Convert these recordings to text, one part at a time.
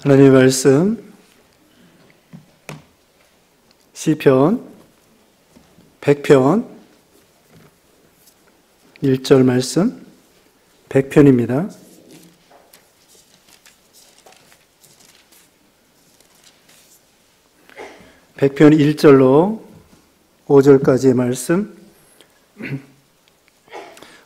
하나님의 말씀 시편 100편 1절 말씀 100편입니다. 백편 1절로 5절까지의 말씀.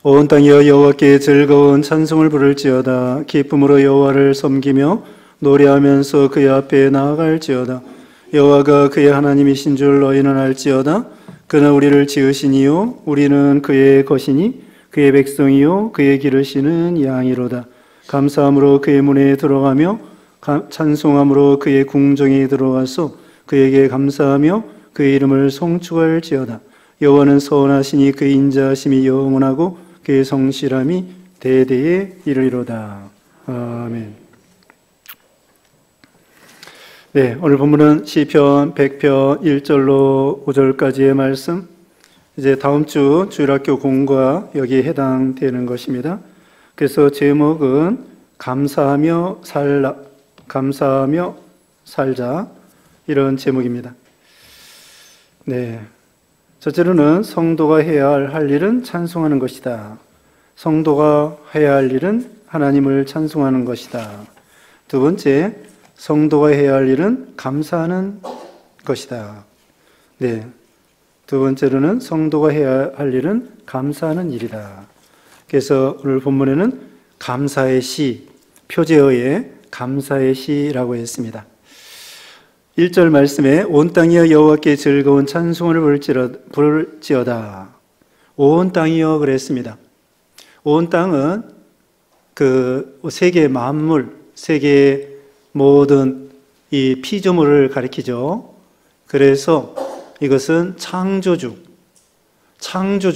온 땅이여 여호와께 즐거운 찬송을 부를지어다. 기쁨으로 여호와를 섬기며 노래하면서 그의 앞에 나아갈지어다. 여호와가 그의 하나님이신 줄 너희는 알지어다. 그는 우리를 지으시니요 우리는 그의 것이니 그의 백성이요 그의 기르시는 양이로다. 감사함으로 그의 문에 들어가며 찬송함으로 그의 궁정에 들어가서 그에게 감사하며 그의 이름을 송축할지어다. 여호와는 선하시니 그의 인자하심이 영원하고 그의 성실함이 대대에 이르리로다. 아멘. 네, 오늘 본문은 시편 100편 1절로 5절까지의 말씀. 이제 다음 주 주일학교 공과 여기에 해당되는 것입니다. 그래서 제목은 감사하며 살자, 이런 제목입니다. 네, 첫째로는 성도가 해야 할 일은 찬송하는 것이다. 성도가 해야 할 일은 하나님을 찬송하는 것이다. 두 번째, 성도가 해야 할 일은 감사하는 것이다. 네, 두 번째로는 성도가 해야 할 일은 감사하는 일이다. 그래서 오늘 본문에는 감사의 시, 표제어에 감사의 시라고 했습니다. 1절 말씀에 온 땅이여 여호와께 즐거운 찬송을 부를지어다. 온 땅이여 그랬습니다. 온 땅은 그 세계 만물, 세계 모든 이 피조물을 가리키죠. 그래서 이것은 창조주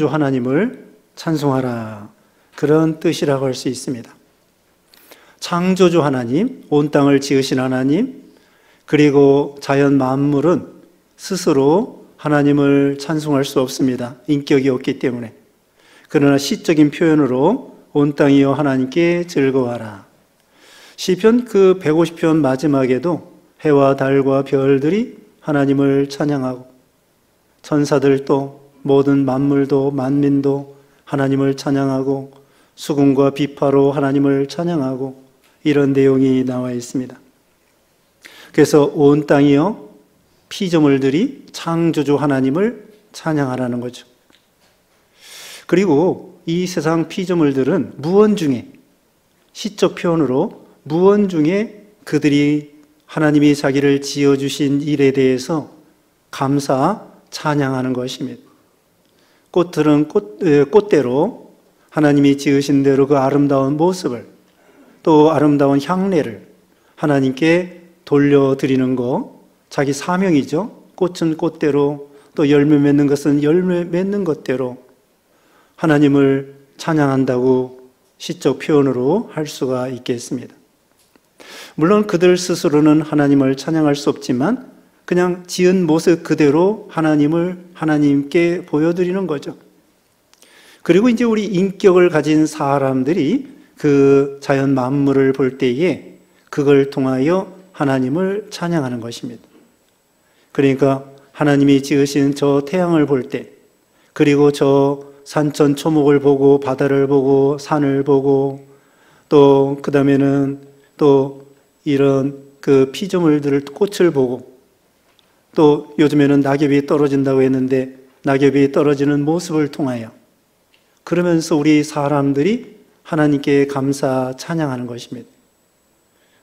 하나님을 찬송하라, 그런 뜻이라고 할 수 있습니다. 창조주 하나님, 온 땅을 지으신 하나님, 그리고 자연 만물은 스스로 하나님을 찬송할 수 없습니다. 인격이 없기 때문에. 그러나 시적인 표현으로 온 땅이여 하나님께 즐거워하라. 시편 그 150편 마지막에도 해와 달과 별들이 하나님을 찬양하고 천사들도 모든 만물도 만민도 하나님을 찬양하고 수금과 비파로 하나님을 찬양하고 이런 내용이 나와 있습니다. 그래서 온 땅이여 피조물들이 창조주 하나님을 찬양하라는 거죠. 그리고 이 세상 피조물들은 무언 중에, 시적 표현으로 무언 중에 그들이 하나님이 자기를 지어주신 일에 대해서 감사, 찬양하는 것입니다. 꽃들은 꽃대로 하나님이 지으신 대로 그 아름다운 모습을, 또 아름다운 향내를 하나님께 돌려드리는 것, 자기 사명이죠. 꽃은 꽃대로, 또 열매 맺는 것은 열매 맺는 것대로 하나님을 찬양한다고 시적 표현으로 할 수가 있겠습니다. 물론 그들 스스로는 하나님을 찬양할 수 없지만 그냥 지은 모습 그대로 하나님께 보여드리는 거죠. 그리고 이제 우리 인격을 가진 사람들이 그 자연 만물을 볼 때에 그걸 통하여 하나님을 찬양하는 것입니다. 그러니까 하나님이 지으신 저 태양을 볼 때, 그리고 저 산천 초목을 보고 바다를 보고 산을 보고 또 그 다음에는 또 이런 그 피조물들을 꽃을 보고 또 요즘에는 낙엽이 떨어진다고 했는데 낙엽이 떨어지는 모습을 통하여 그러면서 우리 사람들이 하나님께 감사 찬양하는 것입니다.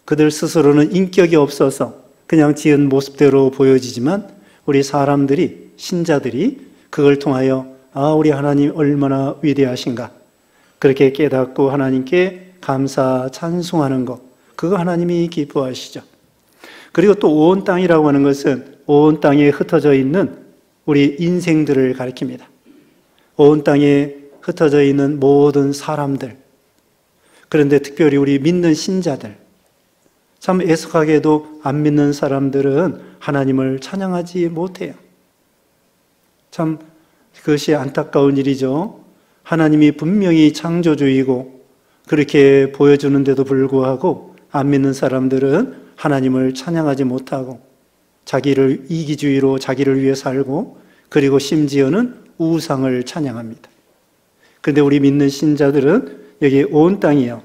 그들 스스로는 인격이 없어서 그냥 지은 모습대로 보여지지만 우리 사람들이, 신자들이 그걸 통하여 우리 하나님 얼마나 위대하신가, 그렇게 깨닫고 하나님께 감사 찬송하는 것, 그거 하나님이 기뻐하시죠. 그리고 또 온 땅이라고 하는 것은 온 땅에 흩어져 있는 우리 인생들을 가리킵니다. 온 땅에 흩어져 있는 모든 사람들, 그런데 특별히 우리 믿는 신자들, 참 애석하게도 안 믿는 사람들은 하나님을 찬양하지 못해요. 참 그것이 안타까운 일이죠. 하나님이 분명히 창조주이고 그렇게 보여주는데도 불구하고 안 믿는 사람들은 하나님을 찬양하지 못하고 자기를 이기주의로 자기를 위해 살고 그리고 심지어는 우상을 찬양합니다. 그런데 우리 믿는 신자들은 여기 온 땅이요.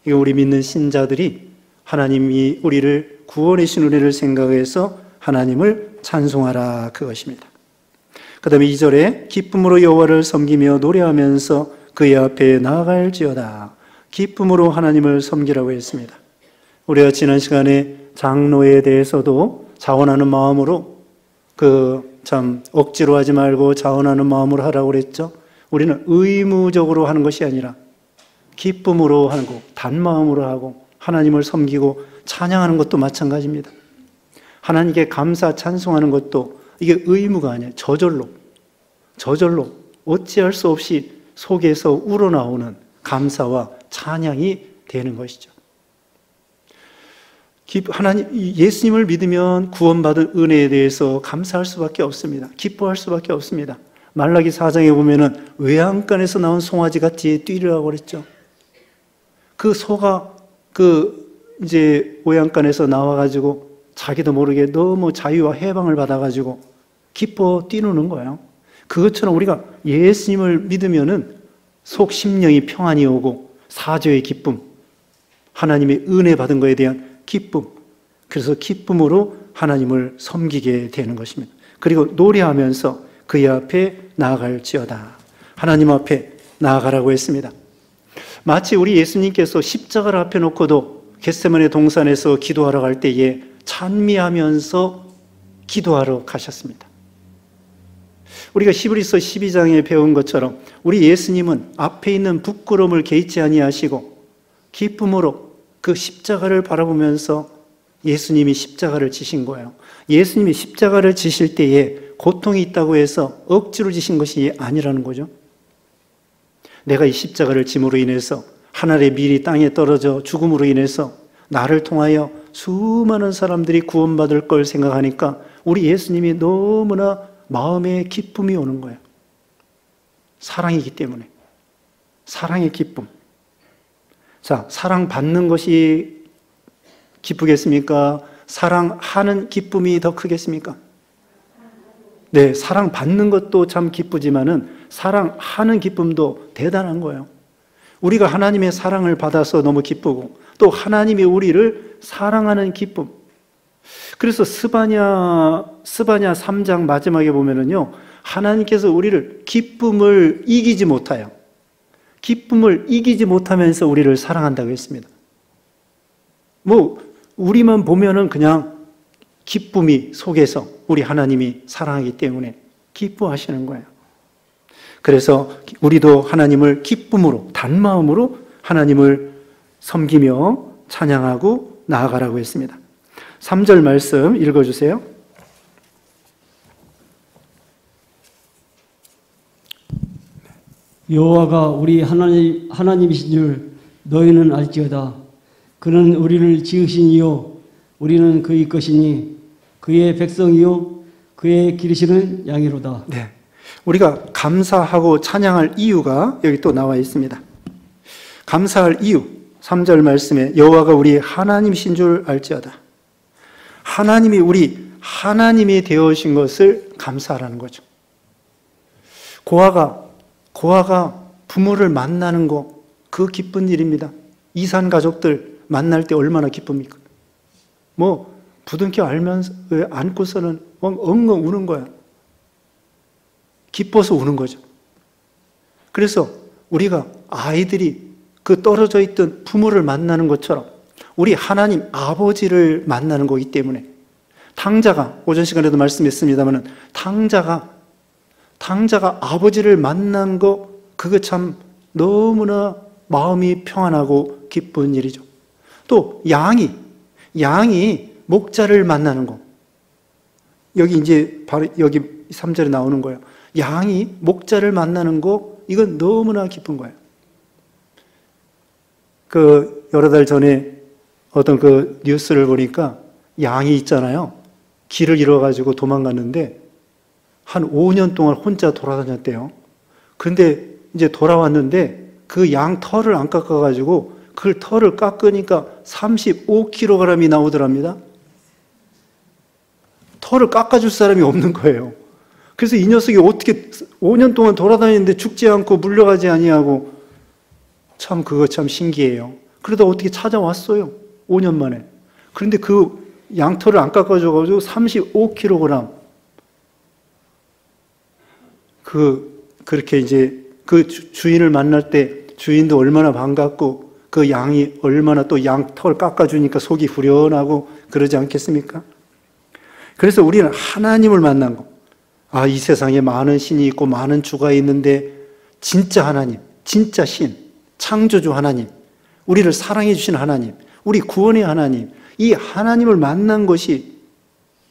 이거 우리 믿는 신자들이 하나님이 우리를 구원의 신우리를 생각해서 하나님을 찬송하라 그것입니다. 그 다음에 2절에 기쁨으로 여호와를 섬기며 노래하면서 그의 앞에 나아갈지어다. 기쁨으로 하나님을 섬기라고 했습니다. 우리가 지난 시간에 장로에 대해서도 자원하는 마음으로 억지로 하지 말고 자원하는 마음으로 하라고 그랬죠. 우리는 의무적으로 하는 것이 아니라 기쁨으로 하는 거, 단마음으로 하고 하나님을 섬기고 찬양하는 것도 마찬가지입니다. 하나님께 감사 찬송하는 것도 이게 의무가 아니에요. 저절로 어찌할 수 없이 속에서 우러나오는 감사와 찬양이 되는 것이죠. 예수님을 믿으면 구원받은 은혜에 대해서 감사할 수밖에 없습니다. 기뻐할 수밖에 없습니다. 말라기 4장에 보면은 외양간에서 나온 송아지 같이 뛰리라고 그랬죠. 그 소가 이제 외양간에서 나와가지고 자기도 모르게 너무 자유와 해방을 받아가지고 기뻐 뛰노는 거예요. 그것처럼 우리가 예수님을 믿으면은 속 심령이 평안이 오고 사죄의 기쁨, 하나님의 은혜 받은 것에 대한 기쁨, 그래서 기쁨으로 하나님을 섬기게 되는 것입니다. 그리고 노래하면서 그의 앞에 나아갈지어다. 하나님 앞에 나아가라고 했습니다. 마치 우리 예수님께서 십자가를 앞에 놓고도 겟세마네 동산에서 기도하러 갈 때에 찬미하면서 기도하러 가셨습니다. 우리가 히브리서 12장에 배운 것처럼 우리 예수님은 앞에 있는 부끄러움을 개의치 아니하시고 기쁨으로 그 십자가를 바라보면서 예수님이 십자가를 지신 거예요. 예수님이 십자가를 지실 때에 고통이 있다고 해서 억지로 지신 것이 아니라는 거죠. 내가 이 십자가를 짐으로 인해서 하늘의 밀이 땅에 떨어져 죽음으로 인해서 나를 통하여 수많은 사람들이 구원받을 걸 생각하니까 우리 예수님이 너무나 마음에 기쁨이 오는 거예요. 사랑이기 때문에. 사랑의 기쁨. 자, 사랑받는 것이 기쁘겠습니까? 사랑하는 기쁨이 더 크겠습니까? 네, 사랑받는 것도 참 기쁘지만은 사랑하는 기쁨도 대단한 거예요. 우리가 하나님의 사랑을 받아서 너무 기쁘고 또 하나님이 우리를 사랑하는 기쁨. 그래서 스바냐 3장 마지막에 보면은요, 하나님께서 우리를 기쁨을 이기지 못하면서 우리를 사랑한다고 했습니다. 우리만 보면은 그냥 기쁨이 속에서 우리 하나님이 사랑하기 때문에 기뻐하시는 거예요. 그래서 우리도 하나님을 기쁨으로, 단마음으로 하나님을 섬기며 찬양하고 나아가라고 했습니다. 3절 말씀 읽어주세요. 여호와가 우리 하나님이신 줄 너희는 알지어다. 그는 우리를 지으신 이요 우리는 그의 것이니 그의 백성이요 그의 기르시는 양이로다. 네, 우리가 감사하고 찬양할 이유가 여기 또 나와 있습니다. 감사할 이유 3절 말씀에 여호와가 우리 하나님이신 줄 알지어다. 하나님이 우리 하나님이 되어오신 것을 감사하라는 거죠. 고아가 부모를 만나는 거, 그 기쁜 일입니다. 이산 가족들 만날 때 얼마나 기쁩니까? 부둥켜 안고서는 엉엉 우는 거야. 기뻐서 우는 거죠. 그래서 우리가 아이들이 그 떨어져 있던 부모를 만나는 것처럼 우리 하나님 아버지를 만나는 거기 때문에 탕자가 오전 시간에도 말씀했습니다만 탕자가 아버지를 만난 거 그거 참 너무나 마음이 평안하고 기쁜 일이죠. 또 양이 목자를 만나는 거. 여기 이제 바로 여기 3절에 나오는 거예요. 양이 목자를 만나는 거 이건 너무나 기쁜 거예요. 여러 달 전에 어떤 뉴스를 보니까 양이 있잖아요. 길을 잃어가지고 도망갔는데 한 5년 동안 혼자 돌아다녔대요. 근데 이제 돌아왔는데 그 양 털을 안 깎아가지고 그걸 털을 깎으니까 35kg이 나오더랍니다. 털을 깎아줄 사람이 없는 거예요. 그래서 이 녀석이 어떻게 5년 동안 돌아다니는데 죽지 않고 물려가지 아니하고, 참 그거 참 신기해요. 그러다 어떻게 찾아왔어요. 5년 만에. 그런데 그 양털을 안 깎아줘가지고 35kg. 그렇게 이제 그 주인을 만날 때 주인도 얼마나 반갑고 그 양이 얼마나 또 양털 깎아주니까 속이 후련하고 그러지 않겠습니까? 그래서 우리는 하나님을 만난 거. 아, 이 세상에 많은 신이 있고 많은 주가 있는데 진짜 하나님, 진짜 신, 창조주 하나님, 우리를 사랑해 주신 하나님, 우리 구원의 하나님, 이 하나님을 만난 것이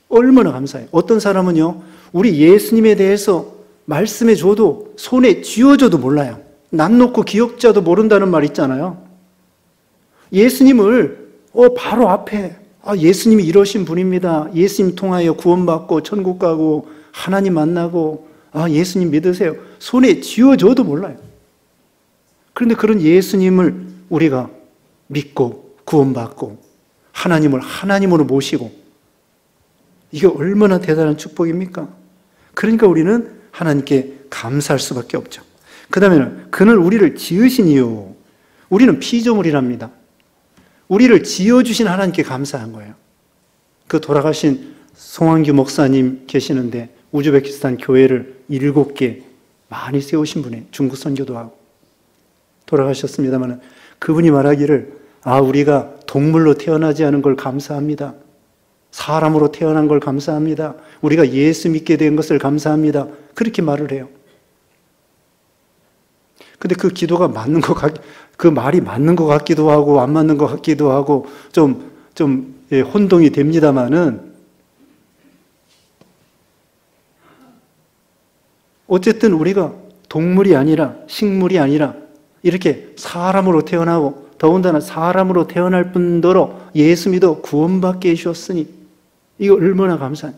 얼마나 감사해요. 어떤 사람은요, 우리 예수님에 대해서 말씀해 줘도 손에 쥐어줘도 몰라요. 난 놓고 기억자도 모른다는 말 있잖아요. 예수님을 바로 앞에 예수님이 이러신 분입니다. 예수님 통하여 구원받고 천국 가고 하나님 만나고 예수님 믿으세요. 손에 쥐어줘도 몰라요. 그런데 그런 예수님을 우리가 믿고 구원받고 하나님을 하나님으로 모시고, 이게 얼마나 대단한 축복입니까? 그러니까 우리는 하나님께 감사할 수밖에 없죠. 그 다음에는 그는 우리를 지으신 이유, 우리는 피조물이랍니다. 우리를 지어주신 하나님께 감사한 거예요. 그 돌아가신 송환규 목사님 계시는데 우즈베키스탄 교회를 7개 많이 세우신 분이에요. 중국 선교도 하고 돌아가셨습니다만, 그분이 말하기를 우리가 동물로 태어나지 않은 걸 감사합니다. 사람으로 태어난 걸 감사합니다. 우리가 예수 믿게 된 것을 감사합니다. 그렇게 말을 해요. 근데 그 기도가 맞는 것 그 말이 맞는 것 같기도 하고 안 맞는 것 같기도 하고 좀 혼동이 됩니다만은, 어쨌든 우리가 동물이 아니라 식물이 아니라 이렇게 사람으로 태어나고, 더군다나 사람으로 태어날 뿐더러 예수 믿어 구원받게 해주셨으니 이거 얼마나 감사해요.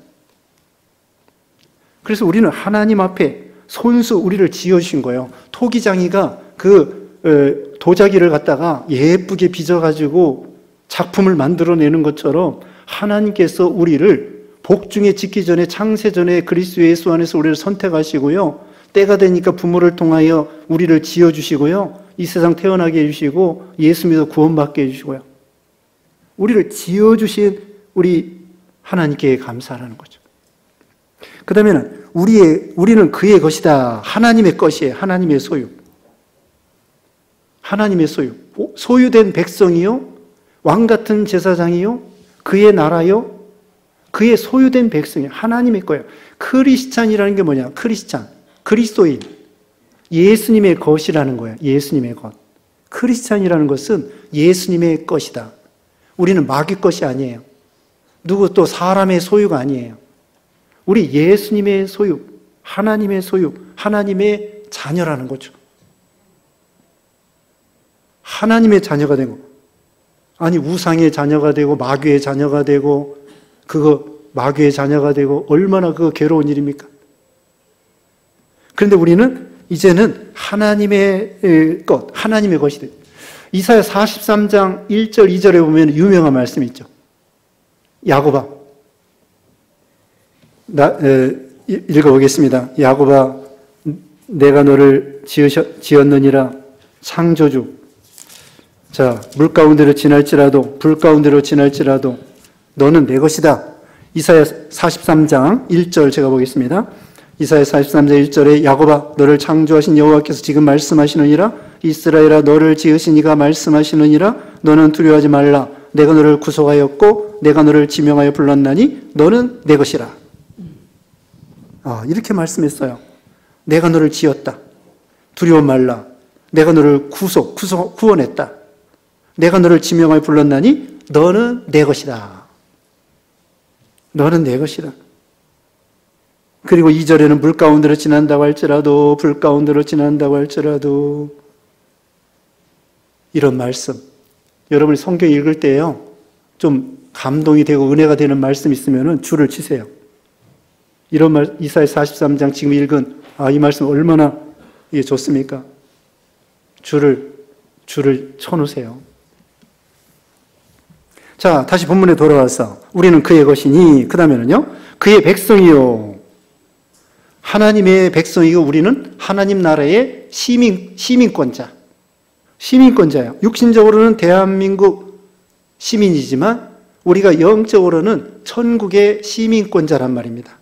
그래서 우리는 하나님 앞에 손수 우리를 지어주신 거예요. 토기장이가 그 도자기를 갖다가 예쁘게 빚어가지고 작품을 만들어내는 것처럼 하나님께서 우리를 복중에 짓기 전에, 창세 전에 그리스도 예수 안에서 우리를 선택하시고요, 때가 되니까 부모를 통하여 우리를 지어주시고요, 이 세상 태어나게 해주시고 예수 믿어 구원받게 해주시고요, 우리를 지어주신 우리 하나님께 감사하는 거죠. 그 다음에는 우리는 그의 것이다. 하나님의 것이에요. 하나님의 소유. 하나님의 소유. 소유된 백성이요, 왕같은 제사장이요, 그의 나라요, 그의 소유된 백성이요. 하나님의 거예요. 크리스찬이라는 게 뭐냐? 크리스찬, 그리스도인, 예수님의 것이라는 거예요. 예수님의 것. 크리스찬이라는 것은 예수님의 것이다. 우리는 마귀 것이 아니에요. 누구 또 사람의 소유가 아니에요. 우리 예수님의 소유, 하나님의 소유, 하나님의 자녀라는 거죠. 하나님의 자녀가 된 거. 아니, 우상의 자녀가 되고 마귀의 자녀가 되고 마귀의 자녀가 되고 얼마나 그거 괴로운 일입니까? 그런데 우리는 이제는 하나님의 것, 하나님의 것이 돼요. 이사야 43장 1절 2절에 보면 유명한 말씀이 있죠. 야곱아, 읽어보겠습니다. 야곱아, 내가 너를 지었느니라. 창조주. 자, 물 가운데로 지날지라도 불 가운데로 지날지라도 너는 내 것이다. 이사야 43장 1절 제가 보겠습니다. 이사야 43장 1절에 야곱아, 너를 창조하신 여호와께서 지금 말씀하시느니라. 이스라엘아, 너를 지으신 이가 말씀하시느니라. 너는 두려워하지 말라. 내가 너를 구속하였고 내가 너를 지명하여 불렀나니 너는 내 것이라. 이렇게 말씀했어요. 내가 너를 지었다. 두려워 말라. 내가 너를 구원했다. 내가 너를 지명하여 불렀나니 너는 내 것이다. 너는 내 것이다. 그리고 2절에는 물 가운데로 지난다고 할지라도 불 가운데로 지난다고 할지라도, 이런 말씀. 여러분이 성경 읽을 때요, 좀 감동이 되고 은혜가 되는 말씀 있으면 줄을 치세요. 이런 말, 이사야 43장 지금 읽은 이 말씀 얼마나 좋습니까? 줄을 쳐놓으세요. 자, 다시 본문에 돌아와서 우리는 그의 것이니, 그 다음에는요, 그의 백성이요. 하나님의 백성이고 우리는 하나님 나라의 시민권자예요. 육신적으로는 대한민국 시민이지만 우리가 영적으로는 천국의 시민권자란 말입니다.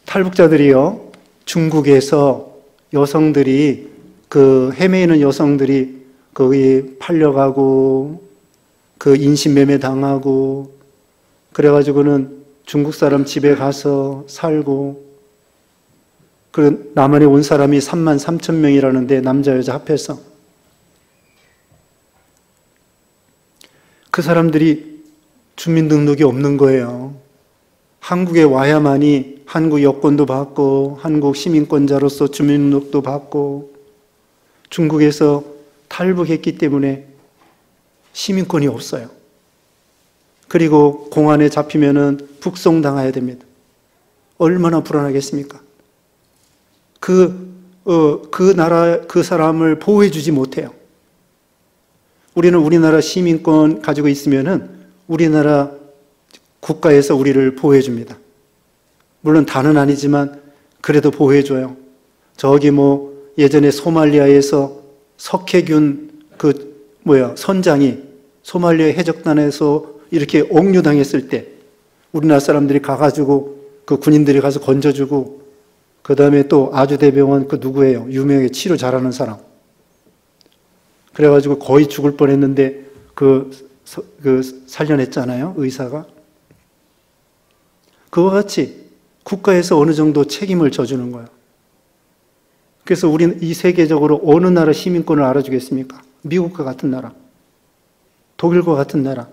탈북자들이요, 중국에서 여성들이, 헤매이는 여성들이 거기 팔려가고, 인신매매 당하고, 그래가지고는 중국 사람 집에 가서 살고, 남한에 온 사람이 33,000명이라는데, 남자, 여자 합해서. 그 사람들이 주민등록이 없는 거예요. 한국에 와야만이 한국 여권도 받고 한국 시민권자로서 주민등록도 받고 중국에서 탈북했기 때문에 시민권이 없어요. 그리고 공안에 잡히면은 북송당해야 됩니다. 얼마나 불안하겠습니까? 그 나라, 그 사람을 보호해주지 못해요. 우리는 우리나라 시민권 가지고 있으면은 우리나라 국가에서 우리를 보호해줍니다. 물론 다는 아니지만 그래도 보호해줘요. 저기 예전에 소말리아에서 석혜균 선장이 소말리아 해적단에서 이렇게 억류당했을 때 우리나라 사람들이 가가지고 그 군인들이 가서 건져주고 그 다음에 또 아주대병원 누구예요? 유명하게 치료 잘하는 사람. 그래가지고 거의 죽을 뻔했는데 살려냈잖아요, 의사가. 그와 같이 국가에서 어느 정도 책임을 져주는 거예요. 그래서 우리는 이 세계적으로 어느 나라 시민권을 알아주겠습니까? 미국과 같은 나라, 독일과 같은 나라,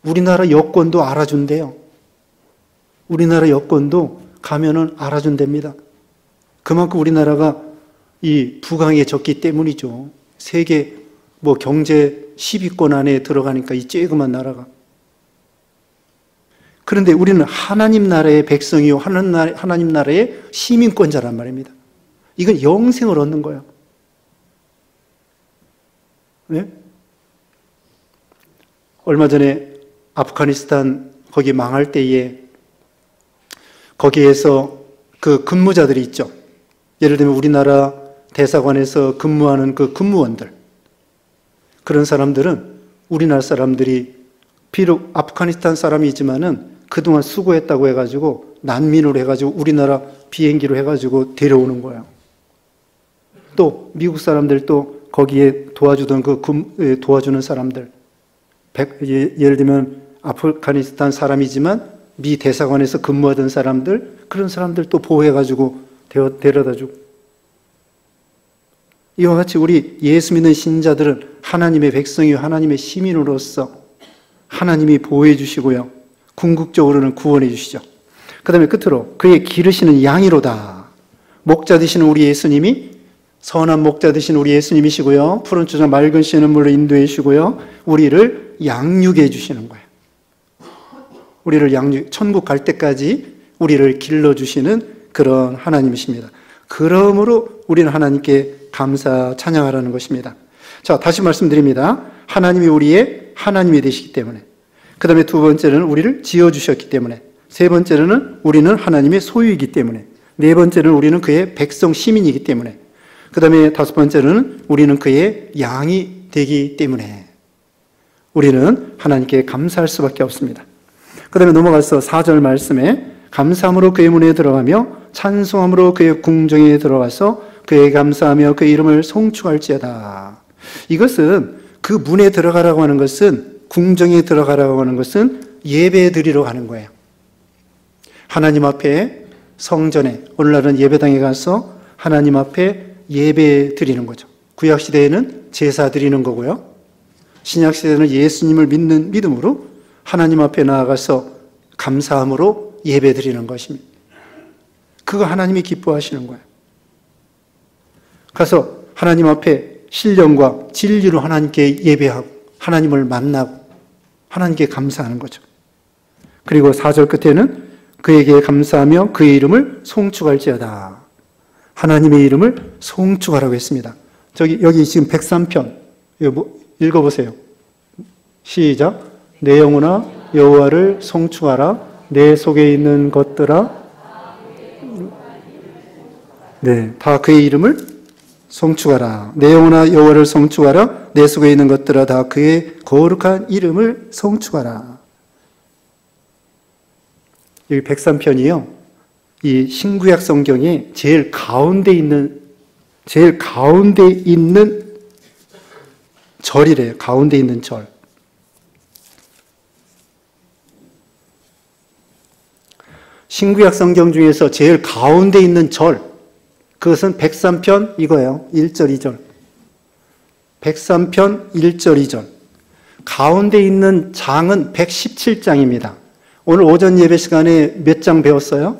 우리나라 여권도 알아준대요. 우리나라 여권도 가면은 알아준답니다. 그만큼 우리나라가 이 부강에 졌기 때문이죠. 세계 경제 10위권 안에 들어가니까 이 쬐그만 나라가. 그런데 우리는 하나님 나라의 백성이요, 하나님 나라의 시민권자란 말입니다. 이건 영생을 얻는 거예요. 네? 얼마 전에 아프가니스탄 거기 망할 때에 거기에서 근무자들이 있죠. 예를 들면 우리나라 대사관에서 근무하는 근무원들, 그런 사람들은 우리나라 사람들이 비록 아프가니스탄 사람이지만은 그동안 수고했다고 해가지고 난민으로 해가지고 우리나라 비행기로 해가지고 데려오는 거예요. 또 미국 사람들도 거기에 도와주던 도와주는 사람들, 예를 들면 아프가니스탄 사람이지만 미 대사관에서 근무하던 사람들, 그런 사람들 또 보호해가지고 데려다주고. 이와 같이 우리 예수 믿는 신자들은 하나님의 백성이요, 하나님의 시민으로서 하나님이 보호해 주시고요, 궁극적으로는 구원해 주시죠. 그 다음에 끝으로 그의 기르시는 양이로다. 목자 되시는 우리 예수님이, 선한 목자 되신 우리 예수님이시고요, 푸른 초장 맑은 씨는물로 인도해 주시고요, 우리를 양육해 주시는 거예요. 우리를 천국 갈 때까지 우리를 길러주시는 그런 하나님이십니다. 그러므로 우리는 하나님께 감사 찬양하라는 것입니다. 자, 다시 말씀드립니다. 하나님이 우리의 하나님이 되시기 때문에, 그 다음에 두 번째는 우리를 지어주셨기 때문에, 세 번째는 우리는 하나님의 소유이기 때문에, 네 번째는 우리는 그의 백성 시민이기 때문에, 그 다음에 다섯 번째는 우리는 그의 양이 되기 때문에 우리는 하나님께 감사할 수밖에 없습니다. 그 다음에 넘어가서 4절 말씀에 감사함으로 그의 문에 들어가며 찬송함으로 그의 궁정에 들어가서 그의 감사하며 그의 이름을 송축할지어다. 이것은 그 문에 들어가라고 하는 것은, 궁정에 들어가라고 하는 것은 예배 드리러 가는 거예요. 하나님 앞에 성전에, 오늘날은 예배당에 가서 하나님 앞에 예배 드리는 거죠. 구약시대에는 제사 드리는 거고요, 신약시대에는 예수님을 믿는 믿음으로 하나님 앞에 나아가서 감사함으로 예배 드리는 것입니다. 그거 하나님이 기뻐하시는 거예요. 가서 하나님 앞에 신령과 진리로 하나님께 예배하고 하나님을 만나고 하나님께 감사하는 거죠. 그리고 4절 끝에는 그에게 감사하며 그의 이름을 송축할지어다. 하나님의 이름을 송축하라고 했습니다. 여기 지금 103편 읽어보세요. 시작. 내 영혼아 여호와를 송축하라. 내 속에 있는 것들아. 네, 다 그의 이름을 송축하라. 내 영혼아 여호와를 송축하라. 내 속에 있는 것들아 다 그의 거룩한 이름을 송축하라. 여기 103편이요. 이 신구약 성경에 제일 가운데 있는 절이래요. 가운데 있는 절. 신구약 성경 중에서 제일 가운데 있는 절, 그것은 103편 이거예요. 1절, 2절. 103편 1절, 2절. 가운데 있는 장은 117장입니다. 오늘 오전 예배 시간에 몇 장 배웠어요?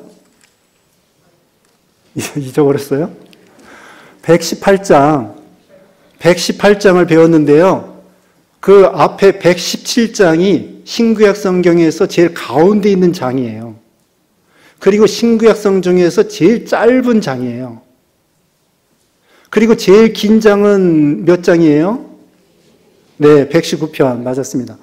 잊어버렸어요? 118장. 118장을 배웠는데요. 그 앞에 117장이 신구약 성경에서 제일 가운데 있는 장이에요. 그리고 신구약 성경에서 제일 짧은 장이에요. 그리고 제일 긴 장은 몇 장이에요? 네, 119편 맞았습니다.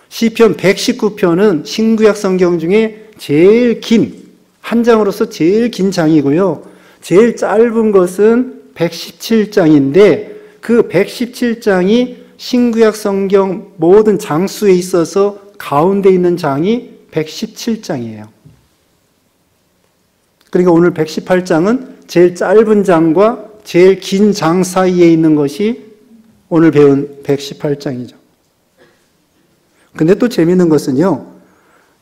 시편 119편은 신구약 성경 중에 제일 긴, 한 장으로서 제일 긴 장이고요. 제일 짧은 것은 117장인데 그 117장이 신구약 성경 모든 장수에 있어서 가운데 있는 장이 117장이에요. 그러니까 오늘 118장은 제일 짧은 장과 제일 긴 장 사이에 있는 것이 오늘 배운 118장이죠. 근데 또 재미있는 것은요,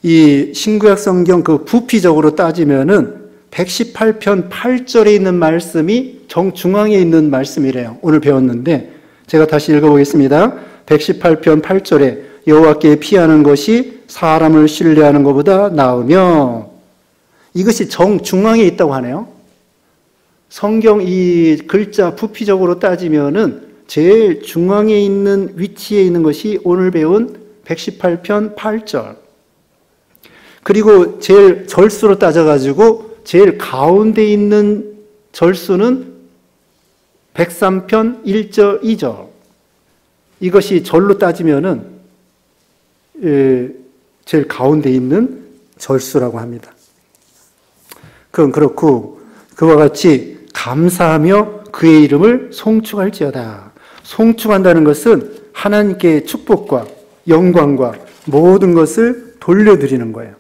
이 신구약 성경 그 부피적으로 따지면은 118편 8절에 있는 말씀이 정중앙에 있는 말씀이래요. 오늘 배웠는데 제가 다시 읽어보겠습니다. 118편 8절에 여호와께 피하는 것이 사람을 신뢰하는 것보다 나으며, 이것이 정중앙에 있다고 하네요. 성경 이 글자 부피적으로 따지면은 제일 중앙에 있는 위치에 있는 것이 오늘 배운 118편 8절. 그리고 제일 절수로 따져가지고 제일 가운데 있는 절수는 103편 1절, 2절. 이것이 절로 따지면은 제일 가운데 있는 절수라고 합니다. 그건 그렇고 그와 같이 감사하며 그의 이름을 송축할지어다. 송축한다는 것은 하나님께 축복과 영광과 모든 것을 돌려드리는 거예요.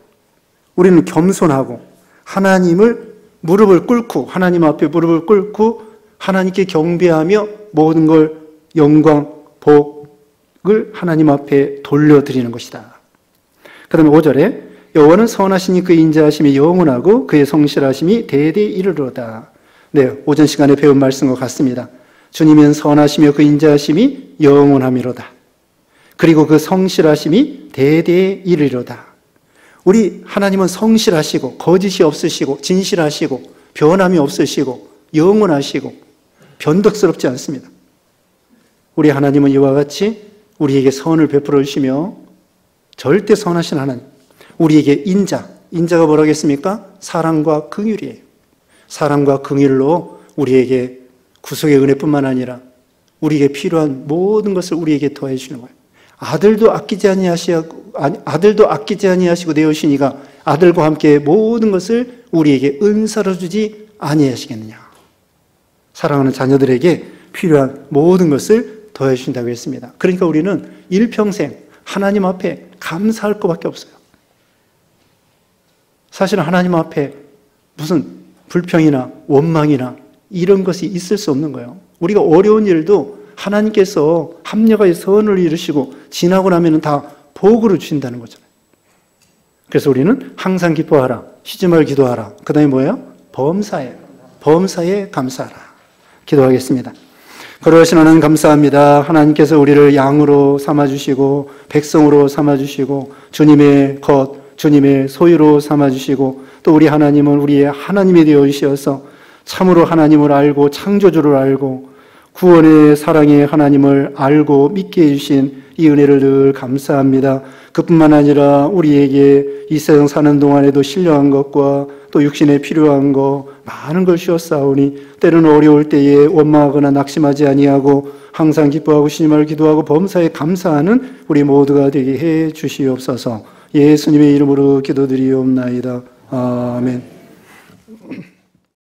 우리는 겸손하고 하나님을 무릎을 꿇고 하나님 앞에 무릎을 꿇고 하나님께 경배하며 모든 걸 영광, 복을 하나님 앞에 돌려드리는 것이다. 그 다음에 5절에 여호와는 선하시니 그의 인자하심이 영원하고 그의 성실하심이 대대에 이르로다. 네, 오전 시간에 배운 말씀과 같습니다. 주님은 선하시며 그 인자하심이 영원함이로다. 그리고 그 성실하심이 대대에 이르리로다. 우리 하나님은 성실하시고 거짓이 없으시고 진실하시고 변함이 없으시고 영원하시고 변덕스럽지 않습니다. 우리 하나님은 이와 같이 우리에게 선을 베풀어 주시며 절대 선하신 하나님, 우리에게 인자가 뭐라겠습니까? 사랑과 긍휼이에요. 사랑과 긍휼로 우리에게 구속의 은혜뿐만 아니라 우리에게 필요한 모든 것을 우리에게 더해 주시는 거예요. 아들도 아끼지 아니하시고 내오시니가 아들과 함께 모든 것을 우리에게 은사로 주지 아니하시겠느냐. 사랑하는 자녀들에게 필요한 모든 것을 더해 주신다고 했습니다. 그러니까 우리는 일평생 하나님 앞에 감사할 것밖에 없어요. 사실은 하나님 앞에 무슨 불평이나 원망이나 이런 것이 있을 수 없는 거예요. 우리가 어려운 일도 하나님께서 합력하여 선을 이루시고 지나고 나면 다 복으로 주신다는 거잖아요. 그래서 우리는 항상 기뻐하라, 쉬지 말고 기도하라. 그 다음에 뭐예요? 범사에 감사하라. 기도하겠습니다. 거룩하신 하나님 감사합니다. 하나님께서 우리를 양으로 삼아주시고 백성으로 삼아주시고 주님의 것, 주님의 소유로 삼아주시고 또 우리 하나님은 우리의 하나님이 되어 주셔서 참으로 하나님을 알고 창조주를 알고 구원의 사랑의 하나님을 알고 믿게 해주신 이 은혜를 늘 감사합니다. 그뿐만 아니라 우리에게 이 세상 사는 동안에도 신령한 것과 또 육신에 필요한 것 많은 걸 주었사오니 때로는 어려울 때에 원망하거나 낙심하지 아니하고 항상 기뻐하고 신임을 기도하고 범사에 감사하는 우리 모두가 되게 해 주시옵소서. 예수님의 이름으로 기도드리옵나이다. 아멘.